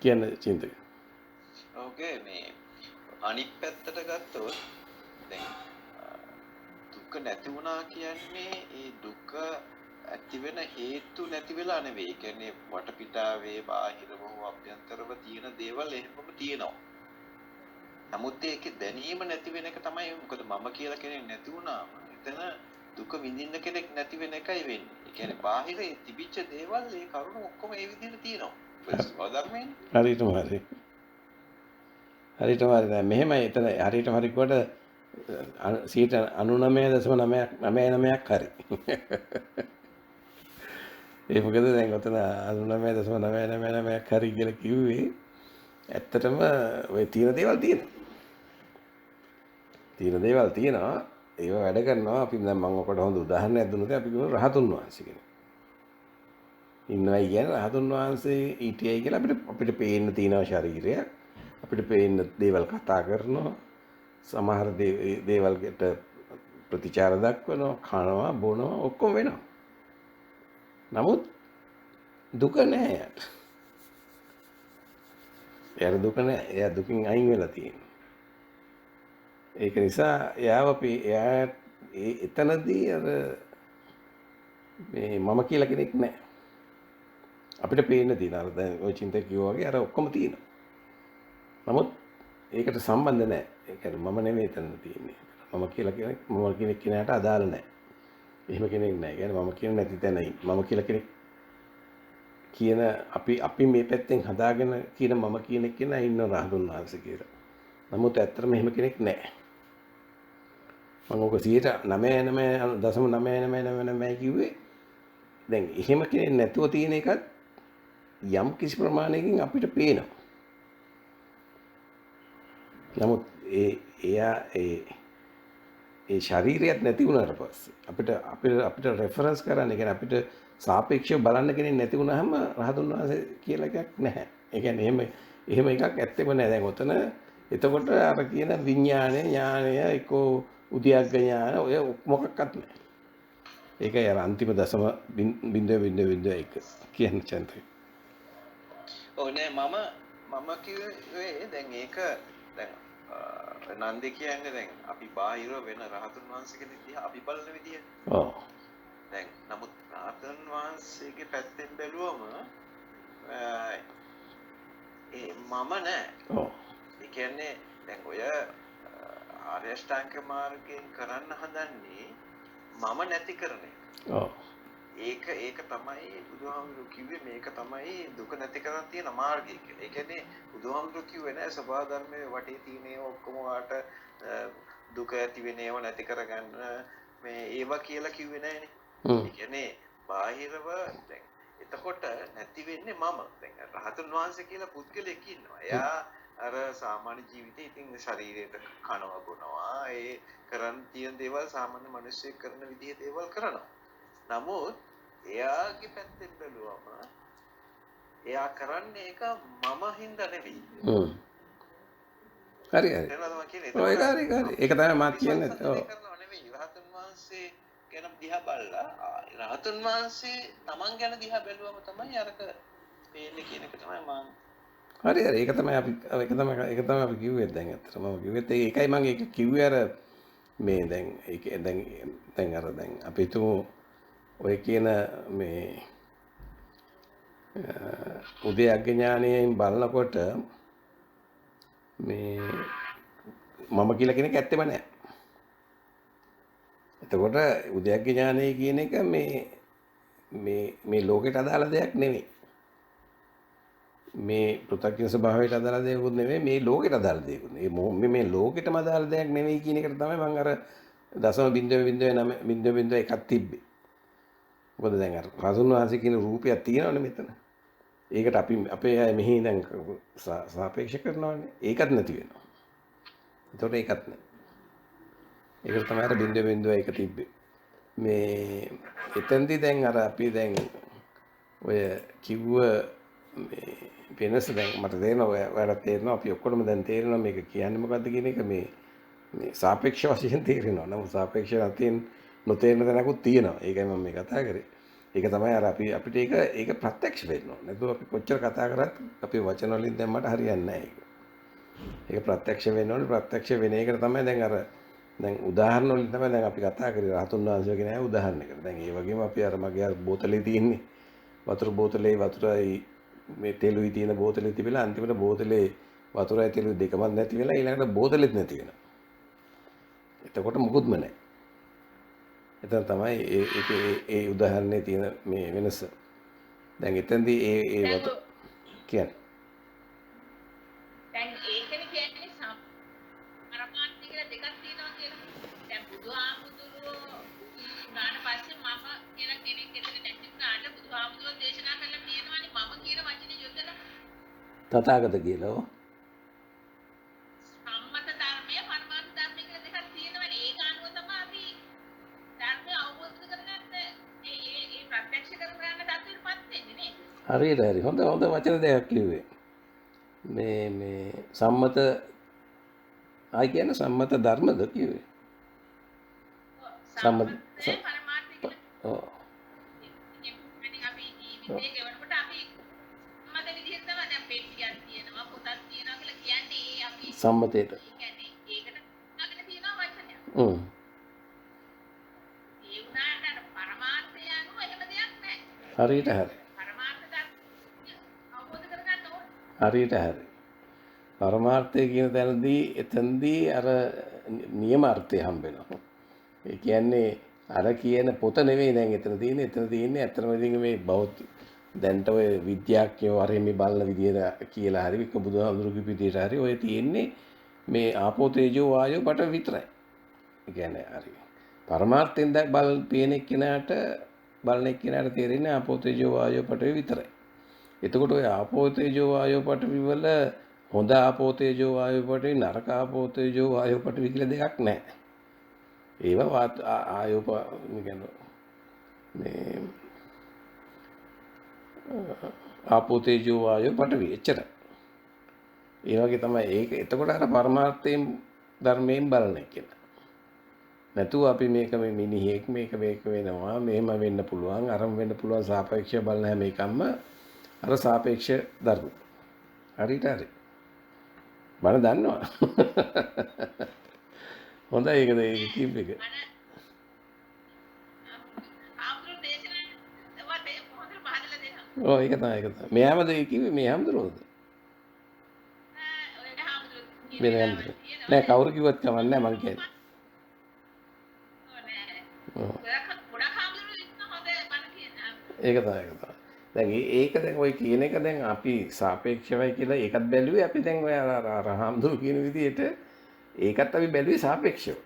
කියන චින්තක. ඕකේ මේ අනිත් පැත්තට ගත්තොත් දැන් දුක නැති වුණා කියන්නේ ඒ දුක ඇති වෙන හේතු නැති වෙලා නෙවෙයි. ඒ කියන්නේ වටපිටාවේ බාහිරව හෝ අභ්‍යන්තරව තියෙන දේවල් එහෙමම තියෙනවා. නමුත් ඒකේ දැනීම නැති වෙන එක තමයි මොකද මම කියලා කෙනෙක් නැති වුණාම එතන දුක විඳින්න කෙනෙක් නැති වෙන එකයි වෙන්නේ. ඒ කියන්නේ බාහිරේ තිබිච්ච දේවල් ඒ කරුණු ඔක්කොම ඒ විදිහට තියෙනවා. ධර්මයෙන් හරියටම හරි. හරියටම හරි. දැන් මෙහෙමයි එතන හරියටම හරි කොට 99.99ක් හරි. ඒ මොකද දැන් ඔතන 99.999ක් හරි කියලා කිව්වේ ඇත්තටම ඔය තියෙන දේවල් තියෙනවා. ඒව වැඩ කරනවා. අපි දැන් මම ඔකට හොඳ උදාහරණයක් දුන්නොත් අපි කියමු රහතුන් වහන්සේ කෙනෙක්. ඉන්නවයි කියන්නේ රහතුන් වහන්සේ ඊටයි කියලා අපිට පේන්න තියෙනවා ශරීරය. අපිට පේන්න දේවල් කතා කරනවා. සමහර දේවල්කට ප්‍රතිචාර දක්වනවා, කනවා, බොනවා ඔක්කොම වෙනවා. නමුත් දුක නැහැ යට. එයාට දුක නැහැ. එයා දුකින් අයින් වෙලා තියෙනවා. ඒක නිසා එතනදී අර මේ මම කියලා කෙනෙක් නැහැ. අපිට පේන්න තියෙන අර දැන් ওই චින්තක කිව්වා වගේ අර ඔක්කොම තියෙනවා. නමුත් ඒකට සම්බන්ධ නැහැ. ඒ කියන්නේ මම නෙමෙයි එතන තියෙන්නේ. මම කියලා කෙනෙක් කෙනාට අදාළ නැහැ. එහෙම කෙනෙක් නැහැ. කියන්නේ මම කියන නැති තැනයි. මම කියලා කෙනෙක් කියන අපි මේ පැත්තෙන් හදාගෙන කියන මම කියන කෙනා ඉන්න රහතුන් වහන්සේ කියලා. නමුත් ඇත්තටම එහෙම කෙනෙක් නැහැ. මම ඔක 99.99999 කිව්වේ දැන් එහෙම කෙනෙක් නැතුව තියෙන එකත් යම් කිසි ප්‍රමාණයකින් අපිට පේනවා. නමුත් ඒ ශරීරයත් නැති වුණාට පස්සේ අපිට රෙෆරන්ස් කරන්න කියන්නේ අපිට සාපේක්ෂව බලන්න කෙනෙක් නැති වුණාම රහතුන් වහන්සේ කියලා එකක් නැහැ. ඒ කියන්නේ එහෙම එකක් ඇත්තෙම නැහැ. දැන් ඔතන එතකොට අර කියන විඥානය ඥානය එක්කෝ උද්‍යග්ග ඥාන ඔය මොකක්වත් නැහැ. ඒකයි අර අන්තිම දශම බිඳුව එක කියන චන්තය. ඔව් නෑ මම කිව්වේ දැන් ඒක දැන් නන්දේ කියන්නේ දැන් අපි බාහිර වෙන රහතුන් වහන්සේ කෙනෙක් දිහා අපි බලන විදිය. ඔව්. දැන් නමුත් රහතන් වහන්සේගේ පැත්තෙන් බැලුවම ඒ මම නෑ. ඔව්. ඒ කියන්නේ දැන් ඔය ආර්ය අෂ්ටාංග මාර්ගයෙන් කරන්න හදන්නේ මම නැති කරන එක. ඔව්. ඒක තමයි බුදුහාමුදුරු කිව්වේ මේක තමයි දුක නැති කරන් තියෙන මාර්ගය කියලා. ඒ කියන්නේ බුදුහාමුදුරු කිව්වේ නෑ සබහා ධර්මයේ වටේ තියෙන ඒවා ඔක්කොම වාට දුක ඇති වෙන ඒවා නැති කරගන්න මේ ඒවා කියලා කිව්වේ නෑනේ. ඒ කියන්නේ බාහිරව දැන් එතකොට නැති වෙන්නේ මම. දැන් රහතන් වහන්සේ කියලා පුද්ගලයෙක් ඉන්නවා. එයා අර සාමාන්‍ය ජීවිතේ ඉතින් ශරීරයට කනවා බොනවා ඒ කරන් තියෙන දේවල් සාමාන්‍ය මිනිස්සෙක් කරන විදිහේ දේවල් කරනවා. නමුත් එයාගේ පැත්තෙන් බැලුවම එයා කරන්නේ ඒක මම හින්දා නෙවෙයි. හරි හරි. තේරෙනවද මම කියන්නේ? ඔය ඒක හරි හරි. ඒක තමයි මාත් කියන්නේ. ඔව්. කරනව නෙවෙයි රහතන් වහන්සේ ගැන දිහා බලලා රහතන් වහන්සේ තමන් ගැන දිහා බැලුවම තමයි අරක පේන්නේ කියන එක තමයි මම හරි හරි. ඒක තමයි අපි කිව්වේ දැන් අතට මම කිව්වෙත් ඒකයි මම ඒක කිව්වේ අර මේ දැන් ඒක දැන් අර දැන් අපි හිතමු ඔය කියන මේ උදයග්ග ඥානයෙන් බලනකොට මේ මම කියලා කෙනෙක් ඇත්තෙම නැහැ. එතකොට උදයග්ග ඥානය කියන එක මේ ලෝකෙට අදාළ දෙයක් නෙවෙයි. මේ පෘථග්ජන ස්වභාවයට අදාළ දෙයක් නෙවෙයි මේ ලෝකෙට අදාළ දෙයක්. මේ ලෝකෙටම අදාළ දෙයක් නෙවෙයි කියන එකට තමයි මම අර 0.009.01ක් තිබ්බේ. මොකද දැන් අර රහතුන් වහන්සේ කියන රූපයක් තියෙනවනේ මෙතන. ඒකට අපි අපේ අය මෙහි දැන් සාපේක්ෂ කරනවානේ. ඒකත් නැති වෙනවා. එතකොට ඒකත් නැහැ. ඒකට තමයි අර 0.01 තිබ්බේ. මේ එතෙන්දී දැන් අර අපි දැන් ඔය කිව්ව මේ වෙනස දැන් මට තේරෙනවා ඔයාලට තේරෙනවා අපි ඔක්කොම දැන් තේරෙනවා මේක කියන්නේ මොකද්ද කියන එක මේ සාපේක්ෂ වශයෙන් තේරෙනවා. නමුත් සාපේක්ෂ නැතිනම් නොතේරෙන තැනකුත් තියෙනවා. ඒකයි මම මේ කතා කරේ. ඒක තමයි අර අපිට ඒක ප්‍රත්‍යක්ෂ වෙන්න ඕනේ. නැතුව අපි කොච්චර කතා කරත් අපේ වචන වලින් දැම්මට හරියන්නේ නැහැ ඒක. ඒක ප්‍රත්‍යක්ෂ වෙන්න ඕනේ. ප්‍රත්‍යක්ෂ වෙන එකට තමයි දැන් අර දැන් උදාහරණ වලින් තමයි දැන් අපි කතා කරේ රහතුන් වහන්සේ කියන අය උදාහරණයකට. දැන් ඒ වගේම අපි අර මගේ අර බෝතලේ තියෙන්නේ වතුර බෝතලේ වතුරයි මේ තෙලුයි තියෙන බෝතලේ තිබිලා අන්තිමට බෝතලේ වතුරයි තෙලුයි දෙකම නැති වෙලා ඊළඟට බෝතලෙත් නැති වෙනවා. එතකොට මුකුත්ම නැහැ. එතන තමයි ඒ උදාහරණේ තියෙන මේ වෙනස. දැන් එතෙන්දී ඒ වතුර කියන්නේ දැන් ඒකනේ කියන්නේ පරමාර්ථය කියලා දෙකක් තියෙනවා කියලා. දැන් බුදුහාමුදුරුවෝ ඊනාට පස්සේ මම කියලා කෙනෙක් එතන නැති වුණාට බුදුහාමුදුරුවෝ දේශනා කළා තියෙනවානේ මම කියන වචනේ යොදලා තථාගත කියලා. සම්මත ධර්මය පරමාර්ථ ධර්මය කියලා දෙකක් තියෙනවානේ. ඒක අනුව තමයි අපි ධර්මය අවබෝධ කරගන්න ඒ ප්‍රත්‍යක්ෂ කරගන්න තත්ත්වෙටපත් වෙන්නේ නේද? හරියට හරි. හොඳ වචන දෙකක් කිව්වේ. මේ සම්මත ආයි කියන්නේ සම්මත ධර්මද කිව්වේ. සම්මත පරමාර්ථය කියලා. ඔව්. ඉතින් අපි ජීවිතේ ගෙවනකොට අපි සම්මත විදිහට තමයි දැන් පෙට්ටියක් තියෙනවා පොතක් තියෙනවා කියලා කියන්නේ අපි සම්මතයට. ඒ කියන්නේ ඒකට අගන තියෙනවා වචනයක්. ඒ උනාට අර පරමාර්ථය අනුව එහෙම දෙයක් නැහැ. හරියට හරි. පරමාර්ථ ධර්ම අවබෝධ කරගන්න ඕනේ. හරියට හරි. පරමාර්ථය කියන තැනදී එතනදී අර නියම අර්ථය හම්බ වෙනවා. ඒ කියන්නේ අර කියන පොත නෙවෙයි දැන් එතන තියෙන්නේ. එතන තියෙන්නේ ඇත්තම ඉතින් මේ බෞද්ධ දැන්ට ඔය විද්‍යාඥයෝ හරි මේ බලන විදියට කියලා හරි වික බුදුහාමුදුරුවෝ විදියට හරි ඔය තියෙන්නේ මේ ආපෝ තේජෝ වායෝ පට විතරයි. ඒ කියන්නේ හරි. පරමාර්ථයෙන් දැන් පේන එක්කිනාට බලන එක්කිනාට තේරෙන්නේ ආපෝ තේජෝ වායෝ පට විතරයි. එතකොට ඔය ආපෝ තේජෝ වායෝ පඨවි වල හොඳ ආපෝ තේජෝ වායෝ පඨවි නරක ආපෝ තේජෝ වායෝ පඨවි කියලා දෙකක් නැහැ. ඒවා ආයෝප කියන්නේ මේ ආපෝ තේජෝ වායෝ පඨවි එච්චරයි. ඒ වගේ තමයි ඒක. එතකොට අර පරමාර්ථයෙන් ධර්මයෙන් බලන එක කියලා. නැතුව අපි මේක මේ මිනිහෙක් මේක වෙනවා මෙහෙම වෙන්න පුළුවන් අරම වෙන්න පුළුවන් සාපේක්ෂව බලන හැම එකක්ම අර සාපේක්ෂ ධර්ම. හරියට හරි. මම දන්නවා. හොඳයි ඒකද ඒක කීප එක. ආම්තුරු දේශනා වට හොඳට පහදලා දෙනවා. ඔව් ඒක තමයි. මෙයාමද ඒ කිව්වේ මේ හැමදෙරෝද? ඔය ආම්තුරු වෙන හැමදෙර. නෑ කවුරු කිව්වත් කමක් නෑ මං කියන්නේ. ඔව්. ගොඩක් ආම්තුරු ඉන්න හොඳ බණ කියන. ඒක තමයි. දැන් ඒක දැන් ඔය කියන එක දැන් අපි සාපේක්ෂවයි කියලා ඒකත් බැලුවේ අපි දැන් ඔය රහම්දුරු කියන විදිහට ඒකත් අපි බැලුවේ සාපේක්ෂව.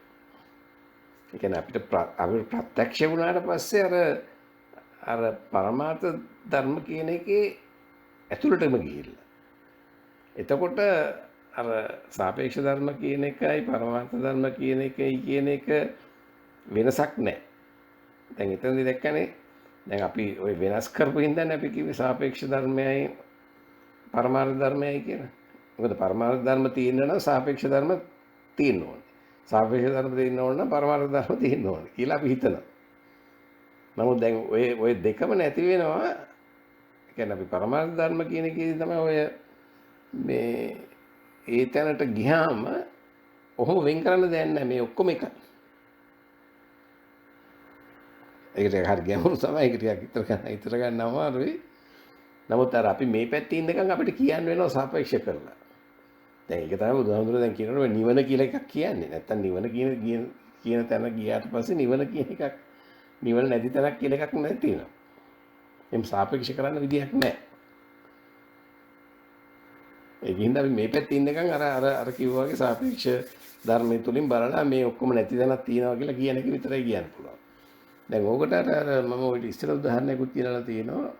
ඒ කියන්නේ අපිට ප්‍රත්‍යක්ෂ වුණාට පස්සේ අර පරමාර්ථ ධර්ම කියන එකේ ඇතුළටම ගිහිල්ලා. එතකොට අර සාපේක්ෂ ධර්ම කියන එකයි පරමාර්ථ ධර්ම කියන එකයි කියන එක වෙනසක් නැහැ. දැන් එතනදී දැක්කනේ දැන් අපි ওই වෙනස් කරපු හින්දානේ අපි කිව්වේ සාපේක්ෂ ධර්මයයි පරමාර්ථ ධර්මයයි කියලා. මොකද පරමාර්ථ ධර්ම තියෙන්න නම් සාපේක්ෂ ධර්ම තියෙන්න ඕනේ. සාපේක්ෂ ධර්ම තියෙන්න ඕන නම් පරමාර්ථ ධර්ම තියෙන්න ඕනේ කියලා අපි හිතනවා. නමුත් දැන් ඔය දෙකම නැති වෙනවා. ඒ කියන්නේ අපි පරමාර්ථ ධර්ම කියන එකේදී තමයි ඔය මේ ඒ තැනට ගියාම ඔහොම වෙන් කරන්න දෙයක් නැහැ. මේ ඔක්කොම එකයි. ඒකට හරි ගැඹුරු තමයි. ඒක ටිකක් හිතර ගන්න අමාරුයි. නමුත් අර අපි මේ පැත්තේ ඉඳන් අපිට කියන්න වෙනවා සාපේක්ෂ කරලා. දැන් ඒක තමයි බුදුහාමුදුරුවෝ දැන් කියනවා නිවන කියලා එකක් කියන්නේ. නැත්තම් නිවන කියන තැන ගියාට පස්සේ නිවන කියන එකක් නිවන නැති තැනක් කියලා එකක් නැති තියෙනවා. එම් සාපේක්ෂ කරන්න විදියක් නැහැ. ඒකින්ද අපි මේ පැත්තේ ඉඳන් අර කිව්වා වගේ සාපේක්ෂ ධර්මයේ තුලින් බලලා මේ ඔක්කොම නැති තැනක් තියෙනවා කියලා කියන එක විතරයි කියන්න පුළුවන්. දැන් ඕකට අර මම ඔය ඉස්සර උදාහරණයකුත් කියලාලා තියෙනවා.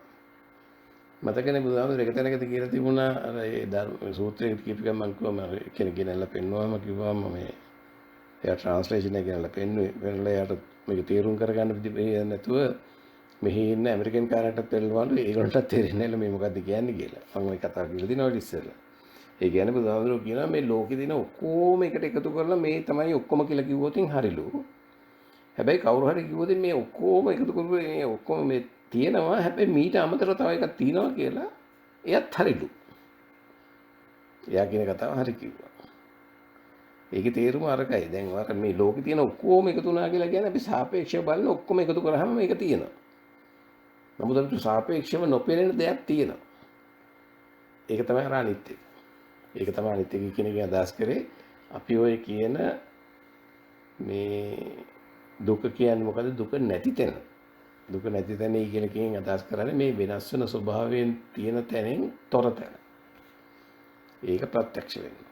මතකනේ බුදුහාමුදුරුවෝ එක තැනකදී කියලා තිබුණා අර ඒ ධර්ම සූත්‍රයේ කියපු ගමන් මම කිව්වා මම කෙනෙක් ගෙනල්ලා පෙන්නුවාම කිව්වාම මේ එයා ට්‍රාන්ස්ලේෂන් එක ගෙනල්ලා පෙන්නුවේ එයාට මේක තේරුම් කරගන්න විදිහ නැතුව මෙහි ඉන්න ඇමරිකන් කාරයන්ට පෙන්නවලු ඒගොල්ලන්ට තේරෙන්නේ නැහැ මේ මොකද්ද කියන්නේ කියලා. මම ওই කතාව කියලා දිනවා ඉස්සෙල්ලා. ඒ කියන්නේ බුදුහාමුදුරුවෝ කියනවා මේ ලෝකේ දින ඔක්කොම එකට එකතු කරලා මේ තමයි ඔක්කොම කියලා කිව්වොතින් හරිලු. හැබැයි කවුරු හරි කිව්වොත් මේ ඔක්කොම එකතු කරලා මේ ඔක්කොම මේ තියෙනවා හැබැයි මීට අමතරව තව එකක් තියෙනවා කියලා එයත් හරිලු. එයා කියන කතාව හරි කිව්වා. ඒකේ තේරුම අරකයි. දැන් අර මේ ලෝකේ තියෙන ඔක්කොම එකතු වුණා කියලා කියන්නේ අපි සාපේක්ෂව බලන ඔක්කොම එකතු කරාම මේක තියෙනවා. නමුත් අපිට සාපේක්ෂව නොපෙනෙන දෙයක් තියෙනවා. ඒක තමයි අනිත්‍ය. ඒක තමයි අනිත්‍ය කියන එක අදහස් කරේ. අපි ඔය කියන මේ දුක කියන්නේ මොකද? දුක නැති තැන. දුක නැති තැනයි කියන එකෙන් අදහස් කරන්නේ මේ වෙනස් වෙන ස්වභාවයෙන් තියෙන තැනෙන් තොර තැන. ඒක ප්‍රත්‍යක්ෂ වෙනවා.